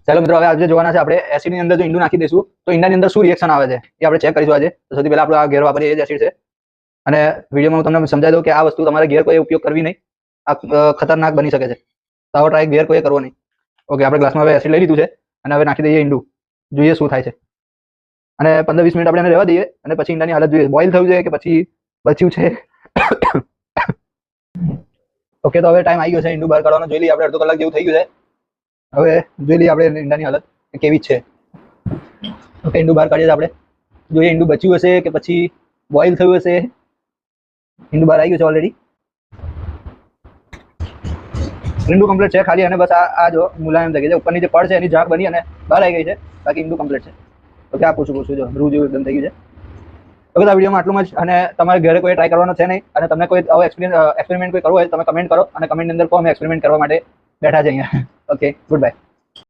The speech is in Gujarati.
ચાલો મિત્રો, હવે આજે જોવાના છે આપણે એસિડ ની અંદર જો ઈંડું નાખી દઈશું તો ઈંડાની અંદર શું રિએક્શન આવે છે એ આપણે ચેક કરીશું આજે. તો સૌથી પહેલા આપણે આ ઘેર વાપરીએ એ જ એસિડ છે, અને વિડીયોમાં હું તમને સમજાવી દઉં કે આ વસ્તુ તમારે ઘેર કોઈ ઉપયોગ કરવી નહીં, આ ખતરનાક બની શકે છે. તો આવો ટ્રાય ઘેર કોઈ કરવો નહીં. ઓકે, આપણે ગ્લાસમાં હવે એસિડ લઈ લીધું છે અને હવે નાખી દઈએ ઈંડું, જોઈએ શું થાય છે. અને 15-20 મિનિટ આપણે એને રહેવા દઈએ અને પછી ઈંડાની હાલત જોઈએ, બોઇલ થયું છે કે પછી બચ્યું છે. ઓકે, તો હવે ટાઈમ આવી ગયો છે ઈંડું બહાર કાઢવાનો. જોઈ લઈએ, આપણે અડધો કલાક જેવું થઈ ગયું છે. હવે જોઈ લઈએ આપણે ઈંડાની હાલત કેવી છે. ઓકે, ઈંડું બહાર કાઢીએ આપણે, જોઈએ ઈંડું બચ્યું હશે કે પછી બોઇલ થયું હશે. ઈંડું બહાર આવી ગયું છે ઓલરેડી. ઈંડું કમ્પ્લીટ છે ખાલી, અને બસ આ જો મુલાયમ થઈ ગઈ છે, ઉપરની જે પડ છે એની ઝાંક બની અને બહાર આવી ગઈ છે, બાકી ઈંડું કમ્પ્લીટ છે. ઓકે, આ પૂછું જો રૂ જેવું એકદમ થઈ ગયું છે. ઓકે, તો આ વિડીયોમાં આટલું જ, અને તમારે ઘરે કોઈ ટ્રાય કરવાનો છે નહીં, અને તમને કોઈ આવો એક્સપેરિમેન્ટ કોઈ કરવો હોય તમે કમેન્ટ કરો, અને કમેન્ટની અંદર કહો અમે એક્સપેરિમેન્ટ કરવા માટે બેઠા છે અહીંયા. Okay, good bye.